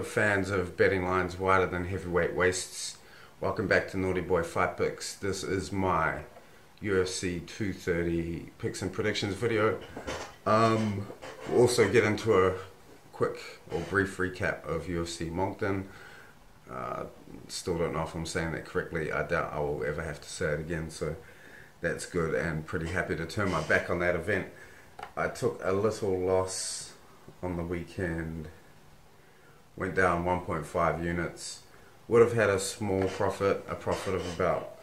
fans of betting lines wider than heavyweight waists. Welcome back to Naughty Boy Fight Picks. This is my UFC 230 picks and predictions video. We'll also get into a quick or brief recap of UFC Moncton. Still don't know if I'm saying that correctly. I doubt I will ever have to say it again, so that's good, and pretty happy to turn my back on that event. I took a little loss on the weekend, went down 1.5 units, would have had a small profit, a profit of about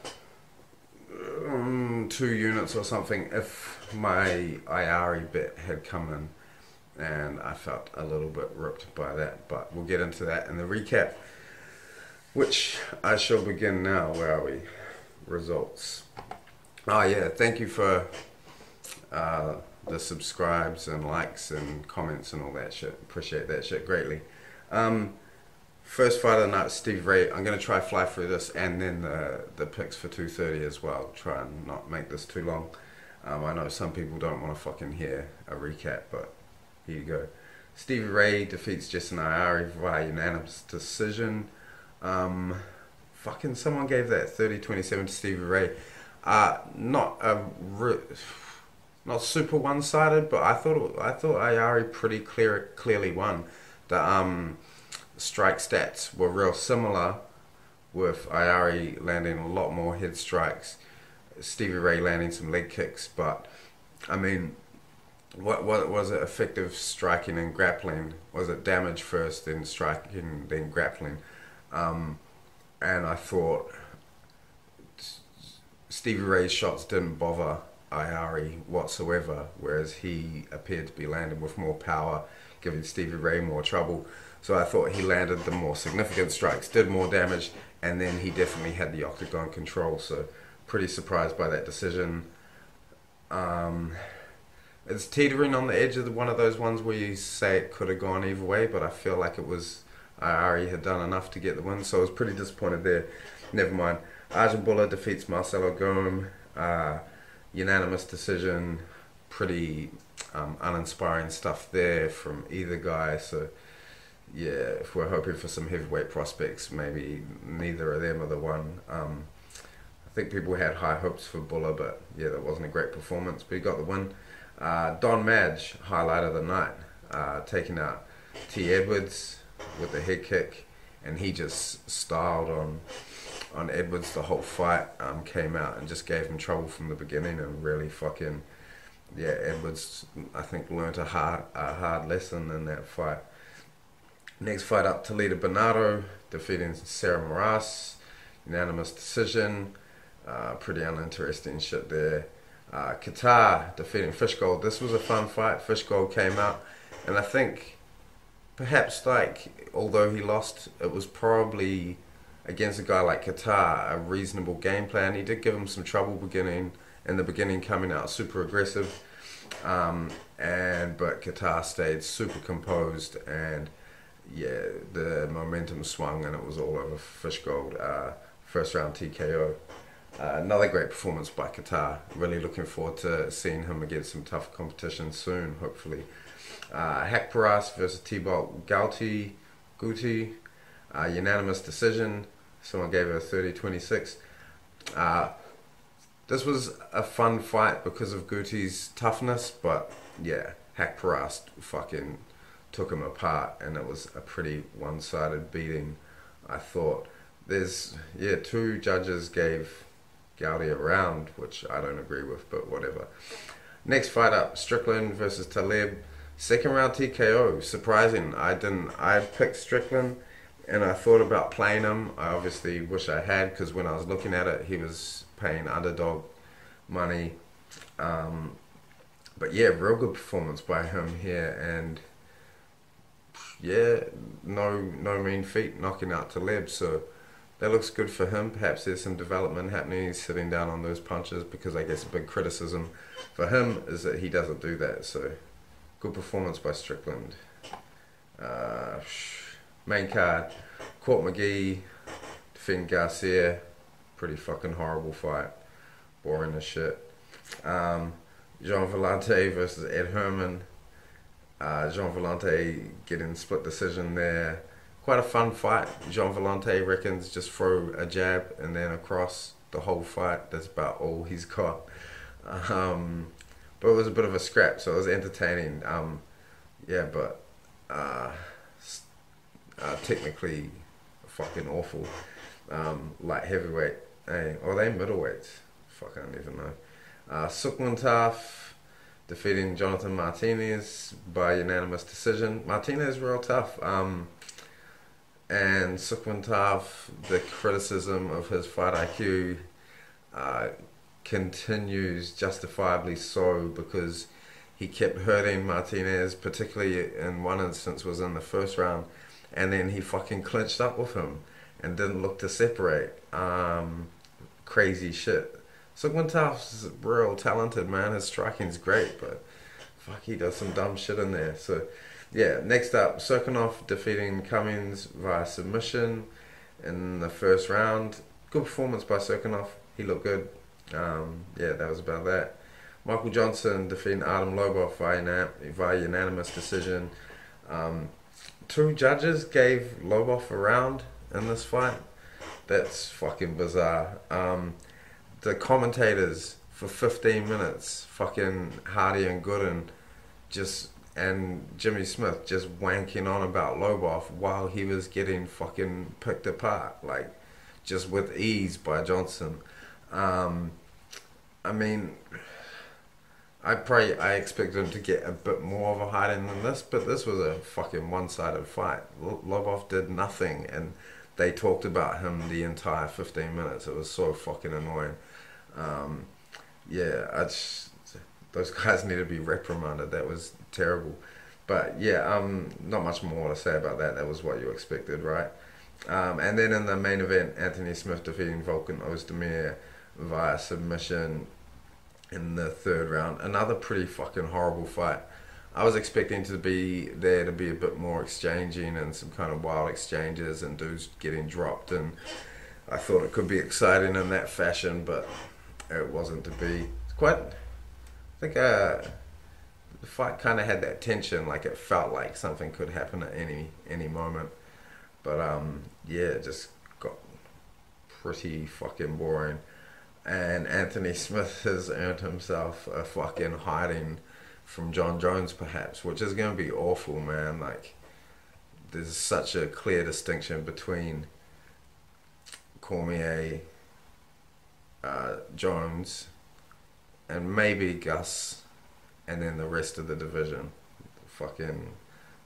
2 units or something if my IARI bet had come in, and I felt a little bit ripped by that, but we'll get into that in the recap, which I shall begin now. Where are we? Results. Oh yeah, thank you for the subscribes and likes and comments and all that shit. Appreciate that shit greatly. First fight of the night, Steve Ray. I'm going to try fly through this and then the picks for 230 as well. Try and not make this too long. I know some people don't want to fucking hear a recap, but here you go. Stevie Ray defeats Jason Ayari via unanimous decision. Fucking someone gave that 30-27 to Stevie Ray. Not super one-sided, but I thought Ayari pretty clearly won. The strike stats were real similar, with Ayari landing a lot more head strikes, Stevie Ray landing some leg kicks. But I mean, what was it? Effective striking and grappling? Was it damage first, then striking, then grappling? And I thought Stevie Ray's shots didn't bother Ayari whatsoever, whereas he appeared to be landing with more power, giving Stevie Ray more trouble. So I thought he landed the more significant strikes, did more damage, and then he definitely had the octagon control. So pretty surprised by that decision. It's teetering on the edge of one of those ones where you say it could have gone either way, but I feel like it was Ayari had done enough to get the win, so I was pretty disappointed there. Never mind. Arjun Bulla defeats Marcelo Gome. Unanimous decision. Pretty uninspiring stuff there from either guy. So yeah, if we're hoping for some heavyweight prospects, maybe neither of them are the one. I think people had high hopes for Bulla, but yeah, that wasn't a great performance, but he got the win. Don Madge, highlight of the night, taking out T. Edwards with a head kick, and he just styled on Edwards the whole fight. Came out and just gave him trouble from the beginning, and really fucking, yeah, Edwards, I think, learned a hard lesson in that fight. Next fight up, Talita Bernardo defeating Sarah Moras, unanimous decision. Pretty uninteresting shit there. Qatar defeating Fishgold. This was a fun fight. Fishgold came out, and I think perhaps, like, although he lost, it was probably against a guy like Qatar a reasonable game plan. He did give him some trouble in the beginning, coming out super aggressive, but Qatar stayed super composed, and yeah, the momentum swung and it was all over Fishgold. First round TKO. Another great performance by Qatar. Really looking forward to seeing him against some tough competition soon, hopefully. Hakparas versus Thibault Gouti, unanimous decision. Someone gave it a 30-26. This was a fun fight because of Guti's toughness, but yeah, Hakparas fucking took him apart, and it was a pretty one-sided beating, I thought. There's, yeah, 2 judges gave Gouti a round, which I don't agree with, but whatever. Next fight up, Strickland versus Taleb. Second round TKO. Surprising. I picked Strickland, and I thought about playing him. I obviously wish I had, because when I was looking at it, he was paying underdog money. But yeah, real good performance by him here, and yeah, no mean feat, knocking out Taleb. So that looks good for him. Perhaps there's some development happening. He's sitting down on those punches, because I guess a big criticism for him is that he doesn't do that. So good performance by Strickland. Main card, Court McGee defeating Garcia. Pretty fucking horrible fight. Boring as shit. Jean Vellante versus Ed Herman. Jean Vellante getting split decision there. quite a fun fight. Jean Volante reckons just throw a jab and then across the whole fight. That's about all he's got. Um, but it was a bit of a scrap, so it was entertaining. Yeah, but uh, technically fucking awful. Light heavyweight. Hey, or they middleweights? Fuck, I don't even know. Sukmuntaf defeating Jonathan Martinez by unanimous decision. Martinez real tough. And Sukmuntaf, the criticism of his fight IQ continues, justifiably so, because he kept hurting Martinez, particularly in one instance was in the first round, and then he fucking clinched up with him and didn't look to separate. Crazy shit. Sukmuntaf's real talented, man. His striking's great, but fuck, he does some dumb shit in there. So yeah, next up, Serkinov defeating Cummins via submission in the first round. Good performance by Serkinov. He looked good. Yeah, that was about that. Michael Johnson defeating Artem Lobov via unanimous decision. Two judges gave Lobov a round in this fight. That's fucking bizarre. The commentators for 15 minutes, fucking Hardy and Gooden, and Jimmy Smith just wanking on about Lobov while he was getting fucking picked apart, like, just with ease by Johnson. I mean, I expected him to get a bit more of a hiding than this, but this was a fucking one-sided fight. Lobov did nothing, and they talked about him the entire 15 minutes. It was so fucking annoying. Yeah, those guys need to be reprimanded. That was terrible. But yeah, not much more to say about that. That was what you expected, right? And then in the main event, Anthony Smith defeating Volkan Ozdemir via submission in the third round. Another pretty fucking horrible fight. I was expecting to be a bit more exchanging and some kind of wild exchanges and dudes getting dropped, and I thought it could be exciting in that fashion, but it wasn't to be. I think the fight kind of had that tension, like it felt like something could happen at any moment. But yeah, it just got pretty fucking boring. And Anthony Smith has earned himself a fucking hiding from John Jones, perhaps, which is going to be awful, man. Like, there's such a clear distinction between Cormier, Jones, and maybe Gus, and then the rest of the division. Fucking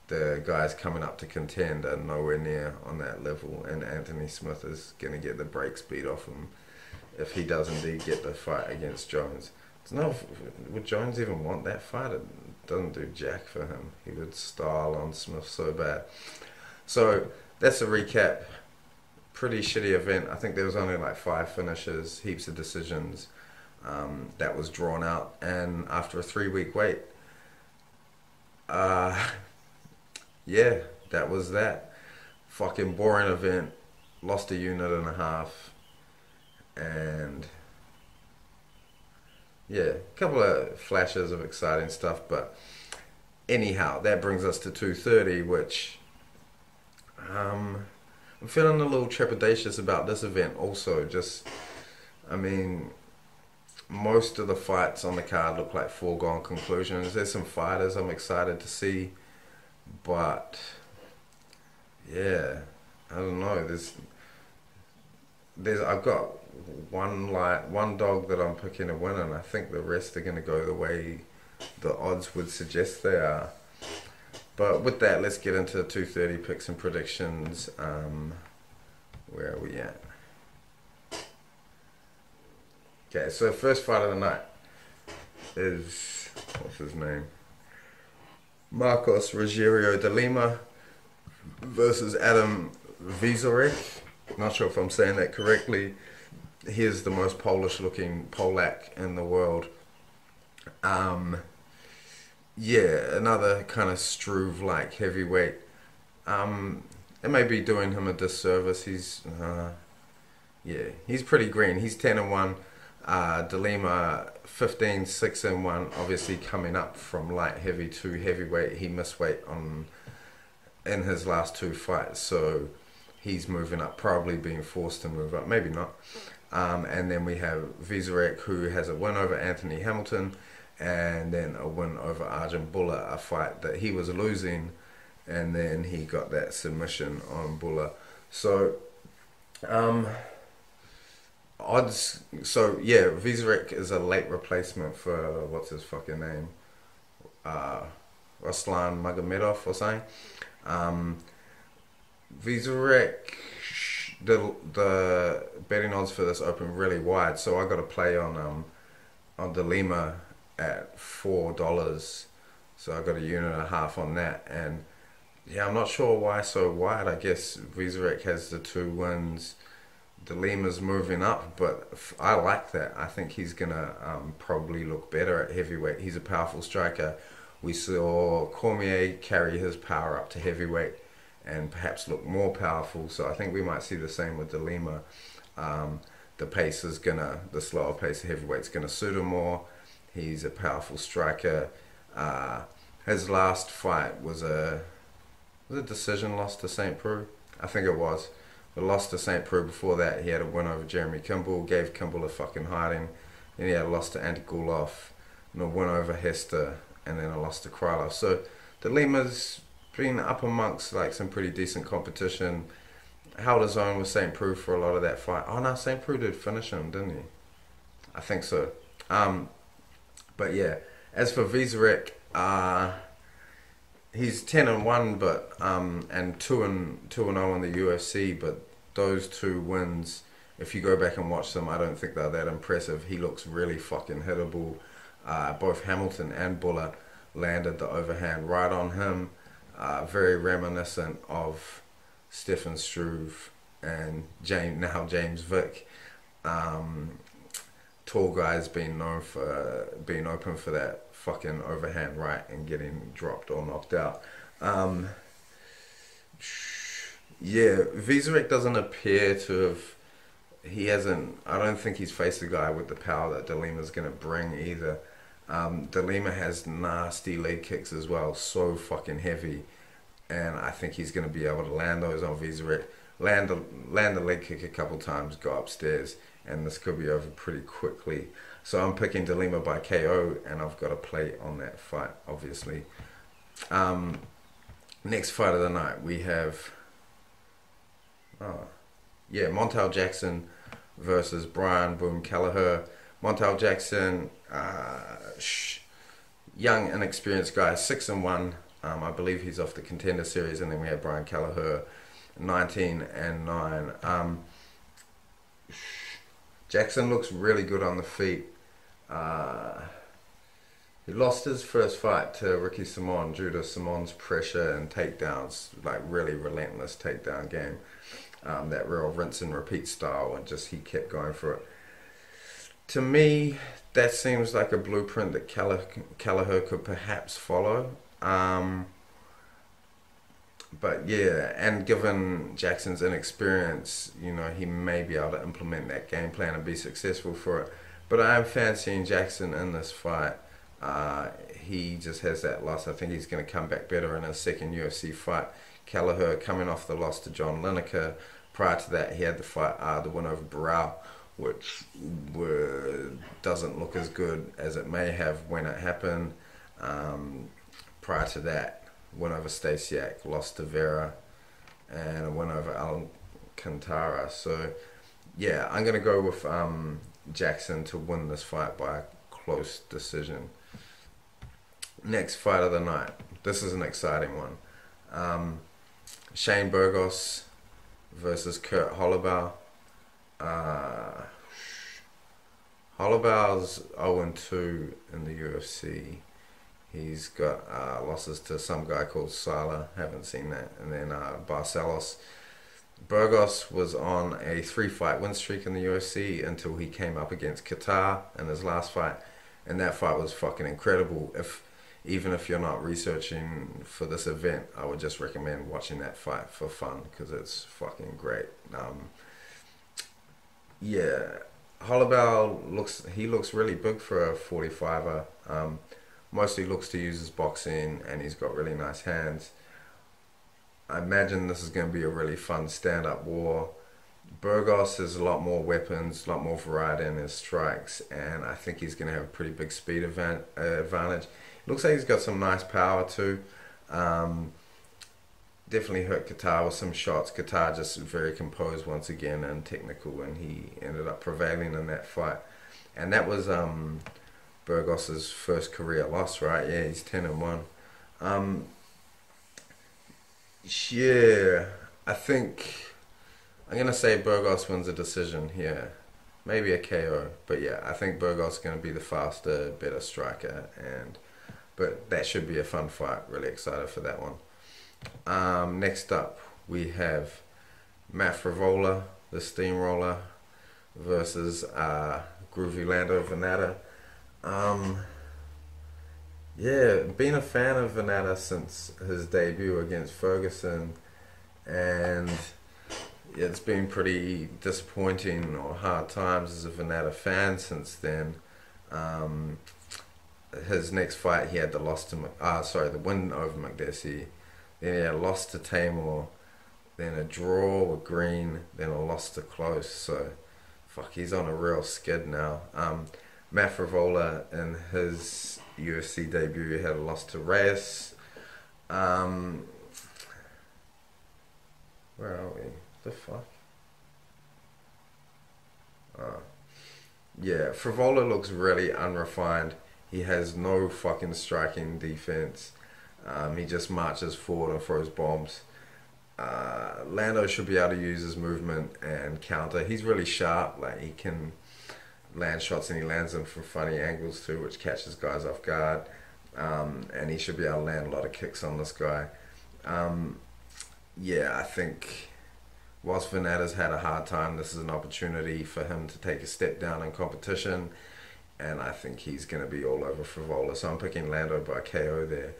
the guys coming up to contend are nowhere near on that level, and Anthony Smith is going to get the brakes beat off him if he does indeed get the fight against Jones. Would Jones even want that fight? It doesn't do jack for him. He would style on Smith so bad. So that's a recap. Pretty shitty event. I think there was only like 5 finishes, heaps of decisions. That was drawn out, and after a 3-week wait, yeah, that was that. Fucking boring event. Lost a unit and a half, and yeah, a couple of flashes of exciting stuff, but anyhow, that brings us to 2:30, which I'm feeling a little trepidatious about this event also. I mean, most of the fights on the card look like foregone conclusions. There's some fighters I'm excited to see, but yeah, I don't know. I've got one dog that I'm picking to win, and I think the rest are going to go the way the odds would suggest they are. But with that, let's get into 2:30 picks and predictions. Where are we at? Okay, so first fight of the night is, what's his name? Marcos Rogerio de Lima versus Adam Vizorek. Not sure if I'm saying that correctly. He is the most Polish looking Polak in the world. Yeah, another kind of Struve-like heavyweight. It may be doing him a disservice. He's pretty green. He's 10-1. De Lima 15-6-1. Obviously coming up from light heavy to heavyweight. He missed weight in his last two fights, so he's moving up, probably being forced to move up, maybe not. And then we have Vizarek, who has a win over Anthony Hamilton, and then a win over Arjun Buller, a fight that he was losing, and then he got that submission on Buller. So, odds. So yeah, Vizarek is a late replacement for what's his fucking name, Ruslan Magomedov or something. Vizarek, the betting odds for this open really wide, so I got to play on De Lima at $4. So I got a unit and a half on that, and yeah, I'm not sure why so wide. I guess Vizarek has the 2 wins. De Lima's moving up, but I like that. I think he's gonna probably look better at heavyweight. He's a powerful striker. We saw Cormier carry his power up to heavyweight and perhaps look more powerful. So I think we might see the same with De Lima. The slower pace of heavyweight's gonna suit him more. He's a powerful striker. His last fight was a decision loss to St. Preux. I think it was. But lost to St. Preux. Before that, he had a win over Jeremy Kimball, gave Kimball a fucking hiding. Then he had a loss to Andy Gulov, and a win over Hester, and then a loss to Krylov. So De Lima's been up amongst like some pretty decent competition. Held his own with St. Preux for a lot of that fight. Oh no, St. Preux did finish him, didn't he? I think so. But yeah, as for Vizarek, he's 10-1, but and 2-0 in the UFC. But those 2 wins, if you go back and watch them, I don't think they're that impressive. He looks really fucking hittable. Both Hamilton and Buller landed the overhand right on him. Very reminiscent of Stefan Struve and James Vick. Tall guys being known for being open for that fucking overhand right and getting dropped or knocked out. Yeah, Vizarek doesn't appear to have. He hasn't. I don't think he's faced a guy with the power that De Lima's gonna bring either. De Lima has nasty leg kicks as well, so fucking heavy, and I think he's gonna be able to land those on Vizarek. Land the leg kick a couple times, go upstairs, and this could be over pretty quickly. So I'm picking De Lima by KO, and I've got a play on that fight, obviously. Next fight of the night, we have Montel Jackson versus Brian Boom Kelleher. Montel Jackson, young, inexperienced guy, 6-1. I believe he's off the Contender Series, and then we have Brian Kelleher, 19-9. Jackson looks really good on the feet. He lost his first fight to Ricky Simon due to Simon's pressure and takedowns, like really relentless takedown game. That real rinse and repeat style, and just he kept going for it. To me, that seems like a blueprint that Kelleher could perhaps follow. But yeah, and given Jackson's inexperience, you know, he may be able to implement that game plan and be successful for it. But I am fancying Jackson in this fight. He just has that loss. I think he's going to come back better in his second UFC fight. Kelleher coming off the loss to John Lineker. Prior to that, he had the win over Barao, which doesn't look as good as it may have when it happened. Prior to that, win over Stasiak, lost to Vera, and a win over Alcantara. So, yeah, I'm going to go with Jackson to win this fight by a close decision. Next fight of the night. This is an exciting one. Shane Burgos versus Kurt Holloway. Holloway's 0-2 in the UFC. He's got losses to some guy called Sala, haven't seen that, and then Barcelos. Burgos was on a 3-fight win streak in the UFC until he came up against Qatar in his last fight, and that fight was fucking incredible. Even if you're not researching for this event, I would just recommend watching that fight for fun, because it's fucking great. Yeah, Holloway looks really big for a 45er. Mostly looks to use his boxing, and he's got really nice hands. I imagine this is going to be a really fun stand-up war. Burgos has a lot more weapons, a lot more variety in his strikes, and I think he's going to have a pretty big speed advantage. Looks like he's got some nice power too. Um, Definitely hurt Qatar with some shots. Qatar just very composed once again and technical, and he ended up prevailing in that fight. And that was Burgos's first career loss, right? Yeah, he's 10-1. Um, yeah, I think I'm gonna say Burgos wins a decision here, maybe a KO. But yeah, I think Burgos is gonna be the faster, better striker, and but that should be a fun fight. Really excited for that one. Next up, we have Matt Frivola, the Steamroller, versus Groovy Lando Venata. Um, yeah, been a fan of Venata since his debut against Ferguson, and it's been pretty disappointing or hard times as a Venata fan since then. Um, his next fight, he had the the win over McDessie. Then he had a loss to Tamor, then a draw with Green, then a loss to Close. So, fuck, he's on a real skid now. Matt Frivola in his UFC debut had a loss to Reyes. Um, where are we? The fuck? Uh, yeah, Frivola looks really unrefined. He has no fucking striking defense. He just marches forward and throws bombs. Lando should be able to use his movement and counter. He's really sharp. Like, he can land shots and he lands them from funny angles too, which catches guys off guard. And he should be able to land a lot of kicks on this guy. Yeah, I think whilst Venata's had a hard time, this is an opportunity for him to take a step down in competition. And I think he's going to be all over Frivola. So I'm picking Lando by KO there.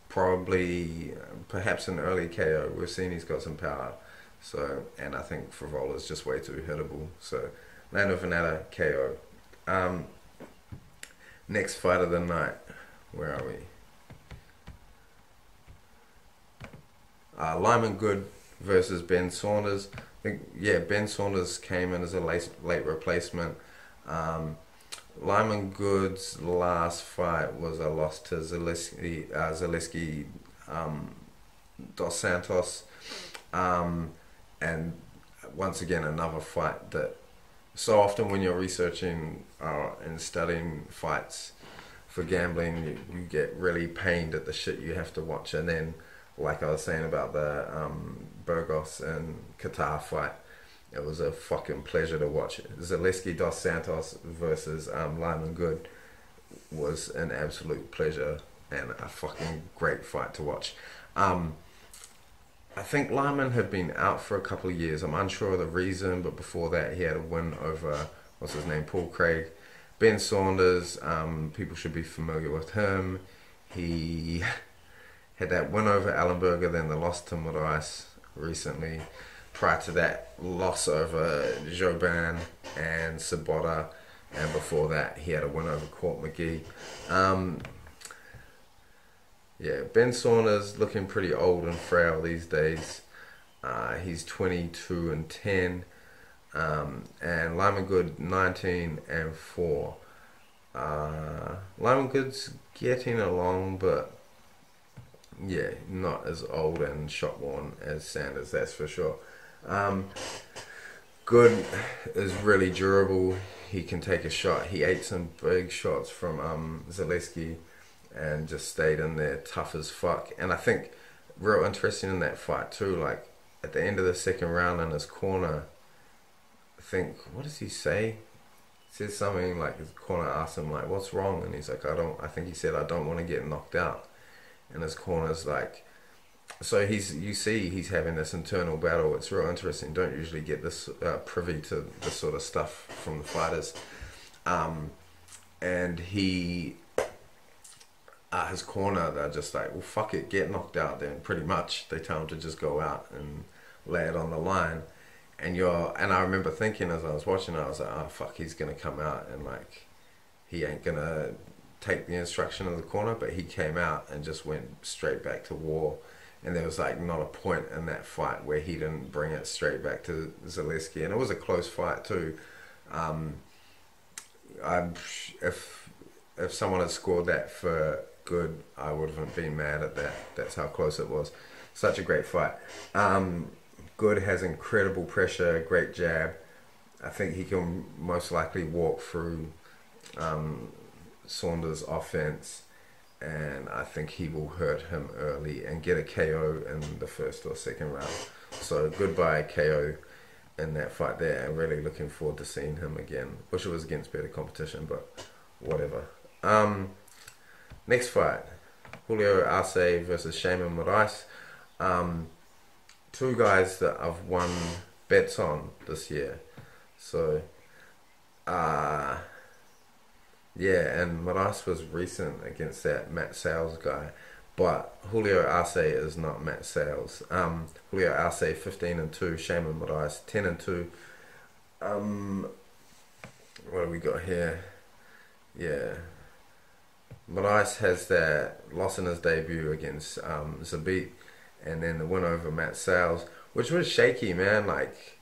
Probably, perhaps an early KO. We've seen he's got some power. So, and I think Frivola's just way too hittable. So, Lando Venata, KO. Next fight of the night. Where are we? Lyman Good versus Ben Saunders. I think, yeah, Ben Saunders came in as a late replacement. Lyman Good's last fight was a loss to Zaleski Dos Santos. And once again, another fight that so often when you're researching and studying fights for gambling, you get really pained at the shit you have to watch. And then, like I was saying about the Burgos and Qatar fight, it was a fucking pleasure to watch. Zaleski Dos Santos versus Lyman Good was an absolute pleasure and a fucking great fight to watch. I think Lyman had been out for a couple of years. I'm unsure of the reason, but before that he had a win over, what's his name, Paul Craig. Ben Saunders, people should be familiar with him. He had that win over Allenberger, then the loss to Moraes recently. Prior to that, loss over Jobin and Sabota, and before that he had a win over Court McGee. Yeah, Ben Saunders looking pretty old and frail these days. He's 22-10, and Lyman Good 19-4. Lyman Good's getting along, but yeah, not as old and shot worn as Sanders, that's for sure. Good is really durable. He can take a shot. He ate some big shots from Zaleski and just stayed in there tough as fuck. And I think real interesting in that fight too, like at the end of the second round in his corner, I think, what does he say? He says something like, his corner asked him like, what's wrong? And he's like, I think he said, I don't want to get knocked out. And his corner's like, so you see he's having this internal battle. It's real interesting. Don't usually get this privy to this sort of stuff from the fighters. And his corner, they're just like, well, fuck it, get knocked out then, pretty much. They tell him to just go out and lay it on the line. And I remember thinking as I was watching, I was like, oh fuck, he's gonna come out and like, he ain't gonna take the instruction of the corner, but he came out and just went straight back to war and there was like not a point in that fight where he didn't bring it straight back to Zaleski, and it was a close fight too. Um, I if someone had scored that for Good, I would have been mad at that. That's how close it was. Such a great fight. Good has incredible pressure, great jab. I think he can most likely walk through Saunders' offense, and I think he will hurt him early and get a KO in the first or second round. So goodbye KO in that fight there, and really looking forward to seeing him again. Wish it was against better competition, but whatever. Next fight, Julio Arce versus Shaman Moraes. Two guys that I've won bets on this year. So, yeah, and Moraes was recent against that Matt Sales guy. But Julio Arce is not Matt Sales. Julio Arce 15-2, Shaman Moraes 10-2. What do we got here? Yeah, Moraes has that loss in his debut against Zabit, and then the win over Matt Sales, which was shaky, man. Like,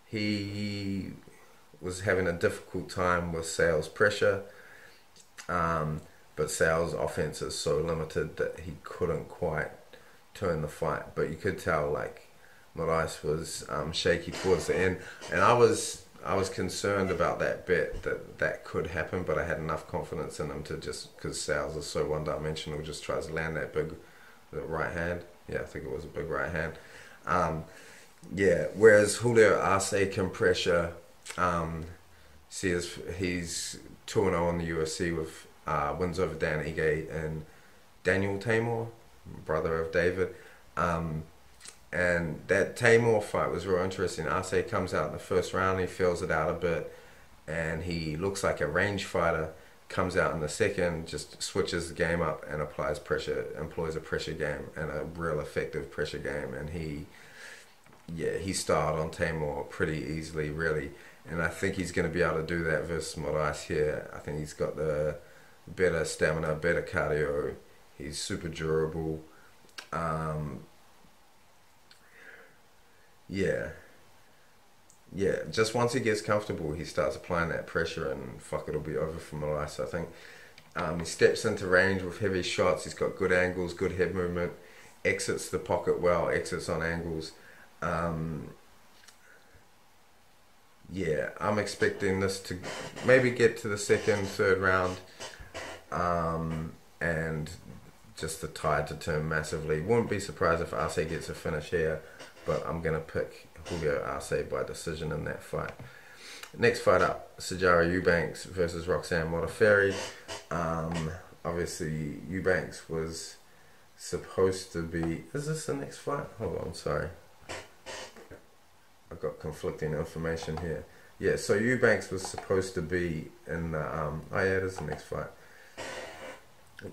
he was having a difficult time with Sales' pressure. But Sales' offense is so limited that he couldn't quite turn the fight. But you could tell, like, Moraes was shaky towards the end, and I was concerned about that bet, that could happen, but I had enough confidence in him to just, because Sales is so one-dimensional, just tries to land that big right hand. Yeah, I think it was a big right hand. Yeah, whereas Julio Arce can pressure. He's 2-0 on the UFC with wins over Dan Ige and Daniel Tamor, brother of David. And that Tamor fight was real interesting. Arce comes out in the first round, he fills it out a bit, and he looks like a range fighter. Comes out in the second, just switches the game up and employs a pressure game, and a real effective pressure game. And he started on Tamor pretty easily, really. And I think he's going to be able to do that versus Moraes here. I think he's got the better stamina, better cardio. He's super durable. Yeah, just once he gets comfortable, he starts applying that pressure, and fuck, it'll be over for Moraes, I think. He steps into range with heavy shots. He's got good angles, good head movement, exits the pocket well, exits on angles. Yeah, I'm expecting this to maybe get to the second, third round, and just the tide to turn massively. Wouldn't be surprised if Arce gets a finish here, but I'm going to pick Julio Arce by decision in that fight. Next fight up, Sijara Eubanks versus Roxanne Modafferi. Obviously, Eubanks was supposed to be... Is this the next fight? Hold on, sorry. I've got conflicting information here. Yeah, so Eubanks was supposed to be in the... oh yeah, it is the next fight.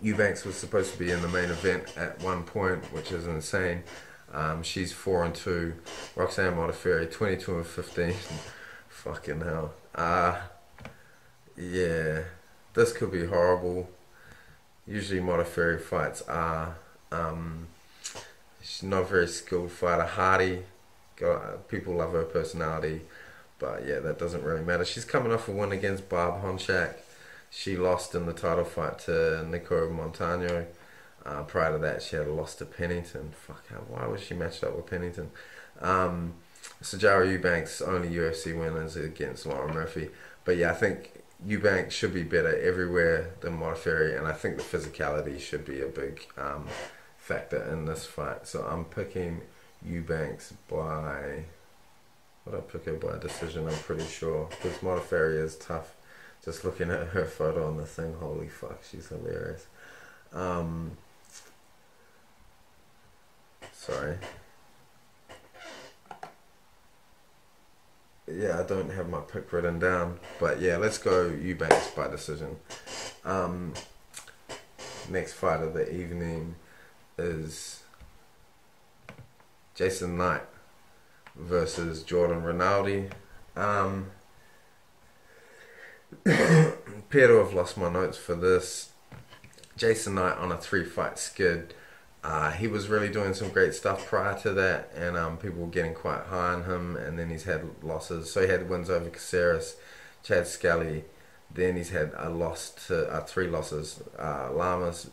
Eubanks was supposed to be in the main event at one point, which is insane. She's 4-2. Roxanne Modafferi 22-15. Fucking hell. Yeah, this could be horrible. Usually Modafferi fights are she's not a very skilled fighter. Hardy, people love her personality, but yeah, that doesn't really matter. She's coming off a win against Barb Honchak. She lost in the title fight to Nico Montano. Prior to that, she had a loss to Pennington. Why was she matched up with Pennington? Sijara Eubanks' only UFC win is against Lauren Murphy. But yeah, I think Eubanks should be better everywhere than Modafferi, and I think the physicality should be a big factor in this fight. So I'm picking Eubanks by... Would I pick her by decision? I'm pretty sure, because Modafferi is tough. Just looking at her photo on the thing, holy fuck, she's hilarious. Sorry. Yeah, I don't have my pick written down, but yeah, let's go Eubanks by decision. Next fight of the evening is Jason Knight versus Jordan Rinaldi. Appear to have lost my notes for this. Jason Knight on a 3-fight skid. He was really doing some great stuff prior to that, and people were getting quite high on him. And then he's had losses. So he had wins over Caceres, Chad Scully. Then he's had a loss to three losses: Lamas,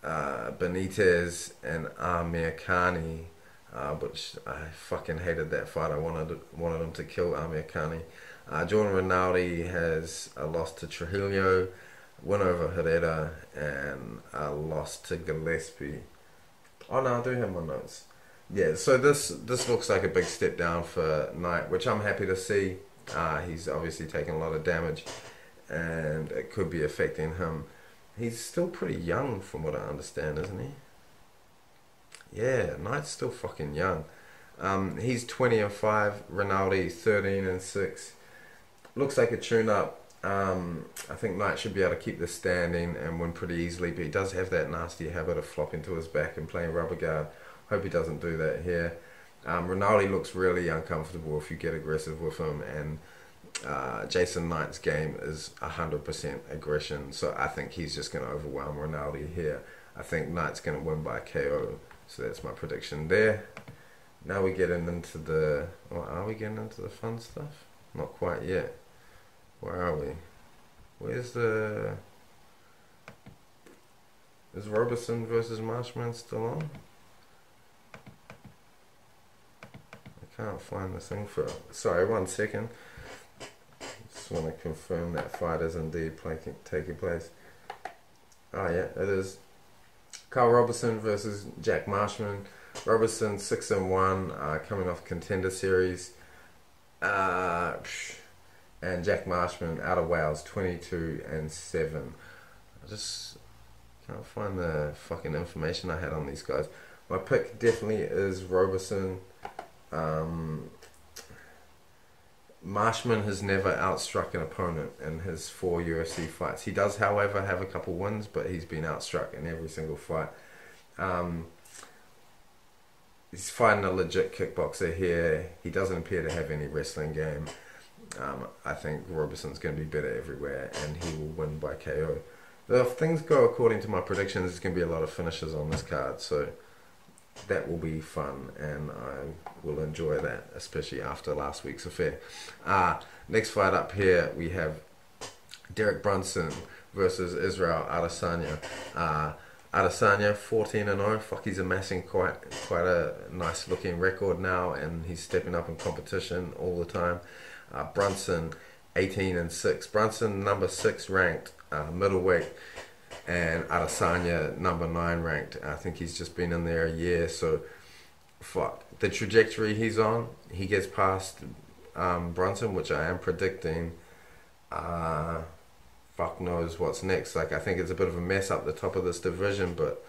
Benitez, and Amir Khani. Which I fucking hated that fight. I wanted him to kill Amir Khani. Jordan Rinaldi has a loss to Trujillo, win over Herrera, and a loss to Gillespie. Oh no, I do have my notes. Yeah, so this looks like a big step down for Knight, which I'm happy to see. He's obviously taken a lot of damage, and it could be affecting him. He's still pretty young, from what I understand, isn't he? Yeah, Knight's still fucking young. He's 20-5. Rinaldi 13-6. Looks like a tune-up. I think Knight should be able to keep the standing and win pretty easily, but he does have that nasty habit of flopping to his back and playing rubber guard. Hope he doesn't do that here. Rinaldi looks really uncomfortable if you get aggressive with him, and Jason Knight's game is 100% aggression, so I think he's just going to overwhelm Rinaldi here. I think Knight's going to win by KO, so that's my prediction there. Now we're getting into the... Or are we getting into the fun stuff? Not quite yet. Where are we? Where's the... Is Roberson versus Marshman still on? I can't find the thing for... Sorry, 1 second. Just want to confirm that fight is indeed taking place. Oh yeah, it is. Carl Roberson versus Jack Marshman. Roberson 6-1, coming off Contender Series. And Jack Marshman out of Wales 22-7. I just can't find the fucking information I had on these guys. My pick definitely is Roberson. Marshman has never outstruck an opponent in his 4 UFC fights. He does, however, have a couple wins, but he's been outstruck in every single fight. He's fighting a legit kickboxer here. He doesn't appear to have any wrestling game. I think Roberson's going to be better everywhere, and he will win by KO. If things go according to my predictions, there's going to be a lot of finishes on this card, so that will be fun, and I will enjoy that, especially after last week's affair. Next fight up here, we have Derek Brunson versus Israel Adesanya. Adesanya 14-0. Fuck, he's amassing quite a nice looking record now, and he's stepping up in competition all the time. Brunson 18-6. Brunson number 6 ranked middleweight, and Adesanya number 9 ranked. I think he's just been in there a year, so fuck the trajectory he's on. He gets past Brunson, which I am predicting. Fuck knows what's next. Like, I think it's a bit of a mess up the top of this division, but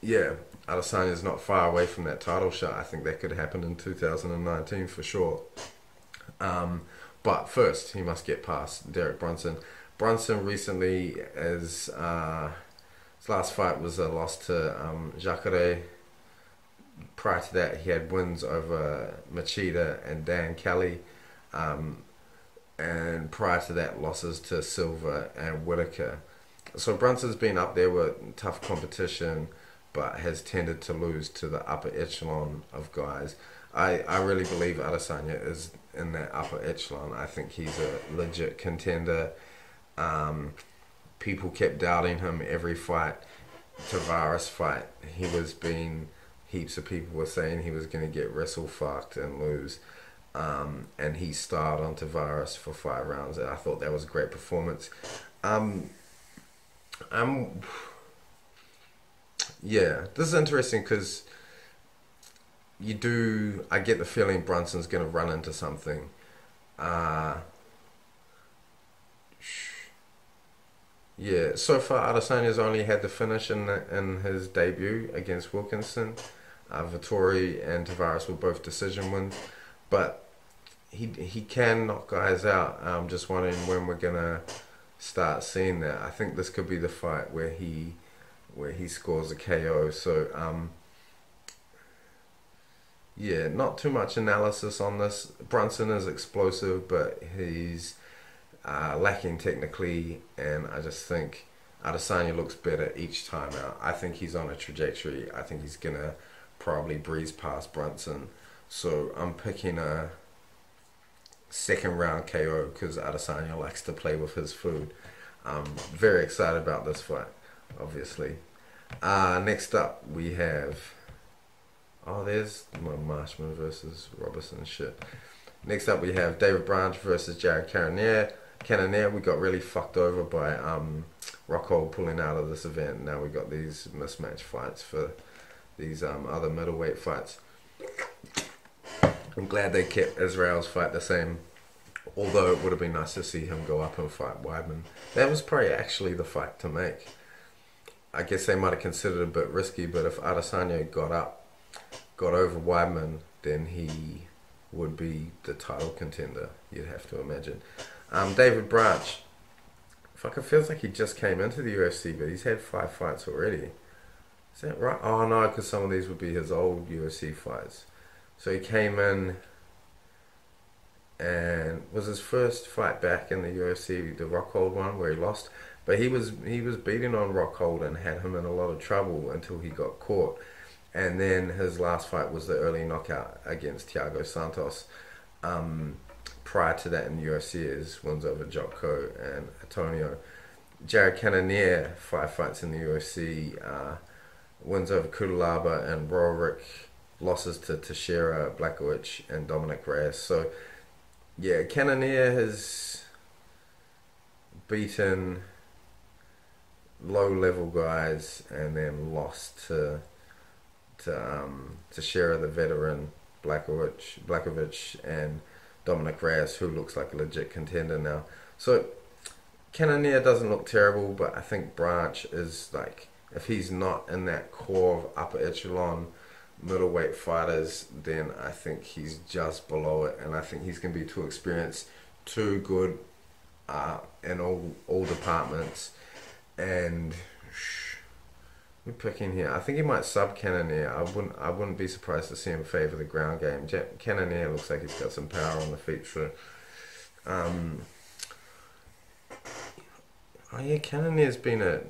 yeah, Adesanya's not far away from that title shot. I think that could happen in 2019 for sure. But first, he must get past Derek Brunson. Brunson recently, his last fight was a loss to Jacare. Prior to that, he had wins over Machida and Dan Kelly. And prior to that, losses to Silva and Whitaker. So Brunson's been up there with tough competition, but has tended to lose to the upper echelon of guys. I really believe Adesanya is in that upper echelon. I think he's a legit contender. People kept doubting him every fight. Tavares fight, heaps of people were saying he was going to get wrestle fucked and lose. And he starred on Tavares for 5 rounds, and I thought that was a great performance. Yeah, this is interesting because I get the feeling Brunson's going to run into something. Yeah, so far Adesanya's only had the finish in his debut against Wilkinson. Vittori and Tavares were both decision wins, but he can knock guys out. I'm just wondering when we're gonna start seeing that. I think this could be the fight where he scores a KO. So yeah, not too much analysis on this. Brunson is explosive, but he's lacking technically, and I just think Adesanya looks better each time out. I think he's on a trajectory. I think he's gonna probably breeze past Brunson. So I'm picking a second round KO because Adesanya likes to play with his food. I'm very excited about this fight, obviously. Next up we have, there's Marshman versus Robertson shit. Next up we have David Branch versus Jared Cannonier. We got really fucked over by Rockhold pulling out of this event. Now we got these mismatch fights for these other middleweight fights. I'm glad they kept Israel's fight the same, although it would have been nice to see him go up and fight Weidman. That was probably actually the fight to make. I guess they might have considered it a bit risky, but if Adesanya got over Weidman, then he would be the title contender, you'd have to imagine. David Branch, fuck, it feels like he just came into the UFC, but he's had 5 fights already. Is that right? Oh no, because some of these would be his old UFC fights. So he came in and was his first fight back in the UFC, the Rockhold one where he lost. But he was beating on Rockhold and had him in a lot of trouble until he got caught. And then his last fight was the early knockout against Thiago Santos. Prior to that in the UFC is wins over Jotko and Antonio. Jared Cannonier, 5 fights in the UFC, wins over Kudalaba and Rorick, losses to Teixeira, Blachowicz and Dominic Reyes. So yeah, Cannonier has beaten low level guys and then lost to Teixeira, the veteran, Blachowicz and Dominic Reyes, who looks like a legit contender now. So Cannonier doesn't look terrible, but I think Branch is like, if he's not in that core of upper echelon middleweight fighters, then I think he's just below it, and I think he's going to be too experienced, too good in all departments. And we're picking here. I think he might sub Cannonier. I wouldn't be surprised to see him favour the ground game. Cannonier looks like he's got some power on the feet. So, Cannonier's been a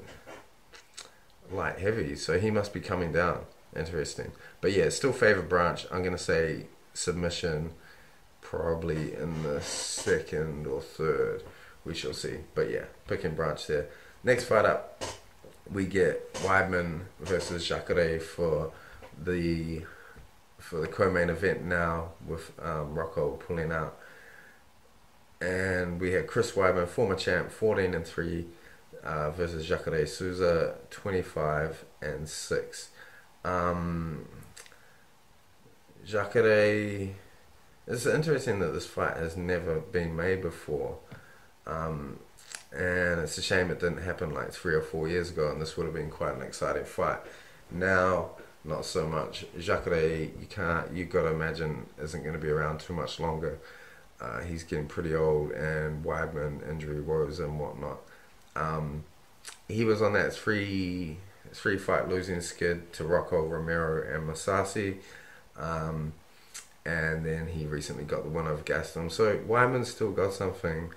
light heavy, so he must be coming down. Interesting. But yeah, still favour Branch. I'm going to say submission probably in the 2nd or 3rd. We shall see. But yeah, picking Branch there. Next fight up, we get Weidman versus Jacare for the co-main event now with Rocco pulling out. And we had Chris Weidman, former champ, 14-3 versus Jacare Souza, 25-6. Jacare, it's interesting that this fight has never been made before, and it's a shame it didn't happen like 3 or 4 years ago, and this would have been quite an exciting fight. Now, not so much. Jacare, you got to imagine, isn't going to be around too much longer. He's getting pretty old, and Weidman, injury woes and whatnot. He was on that three fight losing skid to Rocco Romero and Masasi, and then he recently got the win over Gaston. So Weidman's still got something,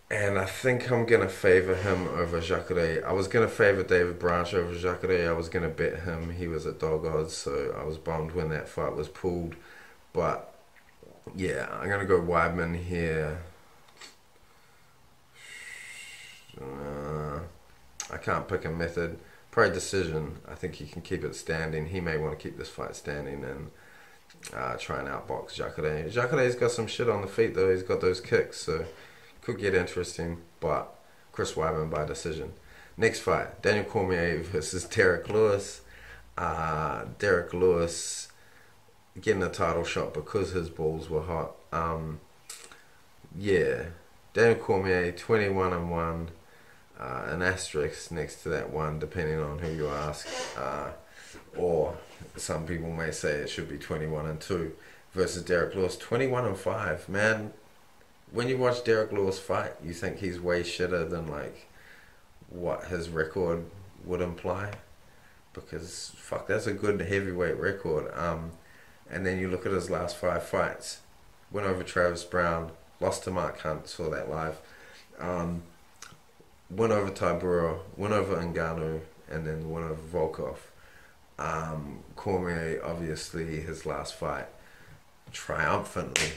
and I think I'm going to favour him over Jacare. I was going to favour David Branch over Jacare. I was going to bet him. He was at dog odds, so I was bummed when that fight was pulled. But yeah, I'm going to go Weidman here. I can't pick a method. Probably decision. I think he can keep it standing. He may want to keep this fight standing and try and outbox Jacare. Jacare's got some shit on the feet though. He's got those kicks, so could get interesting. But Chris Weidman by decision. Next fight, Daniel Cormier versus Derek Lewis. Derek Lewis getting a title shot because his balls were hot. Yeah, Daniel Cormier 21-1. An asterisk next to that one, depending on who you ask, or some people may say it should be 21-2 versus Derek Lewis 21-5. Man, when you watch Derek Lewis fight, you think he's way shitter than like what his record would imply, because fuck, that's a good heavyweight record. And then you look at his last 5 fights: win over Travis Brown, lost to Mark Hunt, saw that live. win over Tybura, win over Ngannou, and then win over Volkov. Cormier, obviously, his last fight, triumphantly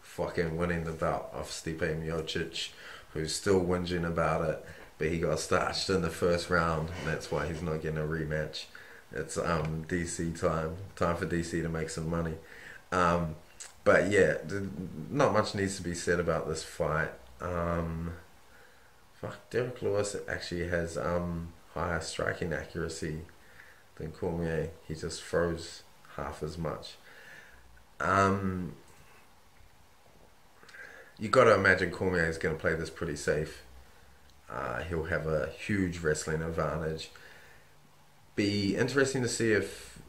fucking winning the bout of Stipe Miocic, who's still whinging about it, but he got starched in the first round, and that's why he's not getting a rematch. It's DC time for DC to make some money. But yeah, not much needs to be said about this fight. Derek Lewis actually has higher striking accuracy than Cormier. He just throws half as much. You got to imagine Cormier is going to play this pretty safe. He'll have a huge wrestling advantage. Be interesting to see if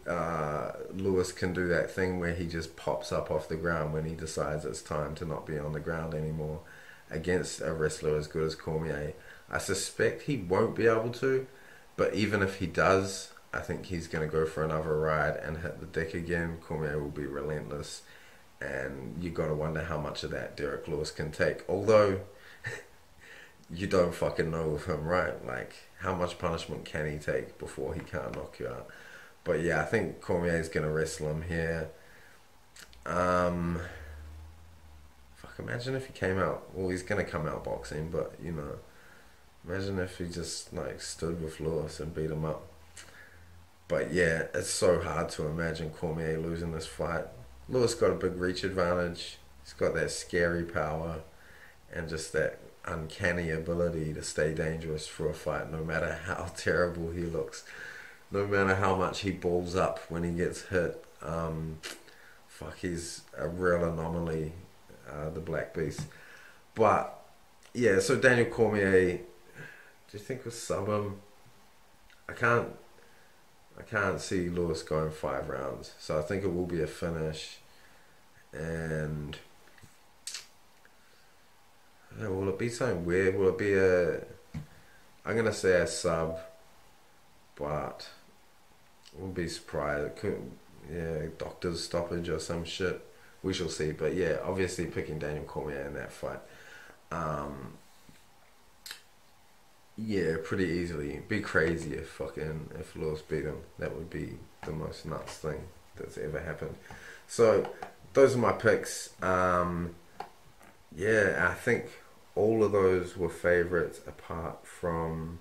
Lewis can do that thing where he just pops up off the ground when he decides it's time to not be on the ground anymore against a wrestler as good as Cormier. I suspect he won't be able to, but even if he does, I think he's going to go for another ride and hit the deck again. Cormier will be relentless, and you got to wonder how much of that Derek Lewis can take. Although you don't fucking know with him, right? Like, how much punishment can he take before he can't knock you out? But yeah, I think Cormier is going to wrestle him here. Imagine if he came out. Well, he's going to come out boxing, but you know, imagine if he just like stood with Lewis and beat him up. But yeah, it's so hard to imagine Cormier losing this fight. Lewis got a big reach advantage. He's got that scary power and just that uncanny ability to stay dangerous for a fight, no matter how terrible he looks, no matter how much he balls up when he gets hit. He's a real anomaly, the Black Beast. But yeah, so Daniel Cormier, do you think we'll sub him? I can't see Lewis going 5 rounds, so I think it will be a finish. And yeah, will it be something weird? Will it be I'm gonna say a sub, but I wouldn't be surprised. It could, yeah, doctor's stoppage or some shit. We shall see. But yeah, obviously picking Daniel Cormier in that fight. Yeah, pretty easily. It'd be crazy if Lewis beat him. That would be the most nuts thing that's ever happened. So those are my picks. Yeah, I think all of those were favourites apart from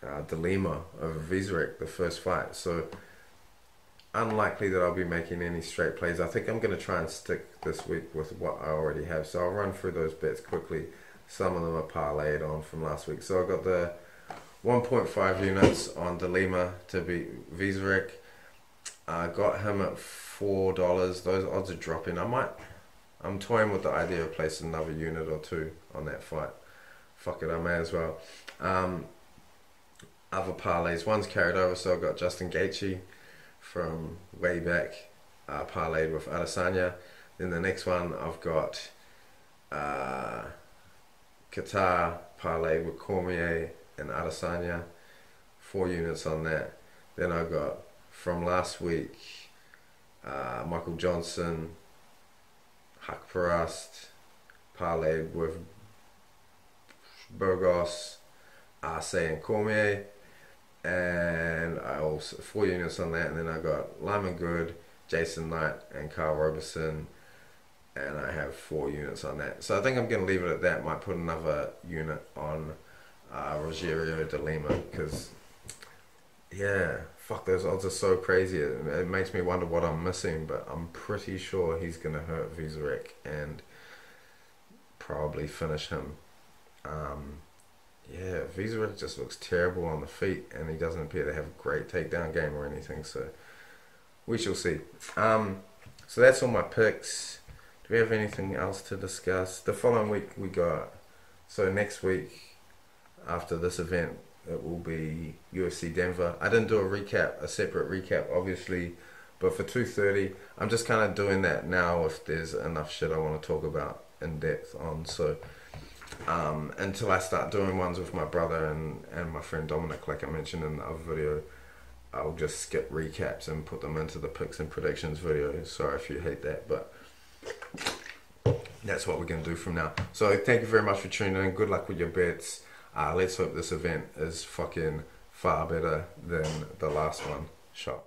De Lima over Vizarek, the first fight. So unlikely that I'll be making any straight plays. I think I'm going to try and stick this week with what I already have. So I'll run through those bets quickly. Some of them are parlayed on from last week. So I got the 1.5 units on De Lima to beat Vizarek. I got him at $4. Those odds are dropping. I'm toying with the idea of placing another unit or two on that fight. Fuck it, I may as well. Other parlays, one's carried over, so I got Justin Gaethje from way back, parlayed with Adesanya. Then the next one I've got Qatar parlayed with Cormier and Adesanya, 4 units on that. Then I got from last week Michael Johnson, Hakparast, parlayed with Burgos, Arce and Cormier, and I also 4 units on that. And then I got Lyman Good, Jason Knight and Carl Roberson, and I have 4 units on that. So I think I'm going to leave it at that. Might put another unit on Rogerio de Lima, because yeah, fuck, those odds are so crazy. It makes me wonder what I'm missing, but I'm pretty sure he's going to hurt Vizarek and probably finish him. Yeah, Vizarek just looks terrible on the feet, and he doesn't appear to have a great takedown game or anything, so we shall see. So that's all my picks. Do we have anything else to discuss? The following week we got, so next week after this event, it will be UFC Denver. I didn't do a separate recap, obviously, but for 2:30, I'm just kind of doing that now if there's enough shit I want to talk about in depth on. So until I start doing ones with my brother and my friend Dominic, like I mentioned in the other video, I'll just skip recaps and put them into the picks and predictions video. Sorry if you hate that, but that's what we're going to do from now. So thank you very much for tuning in. Good luck with your bets. Let's hope this event is fucking far better than the last one. Shot.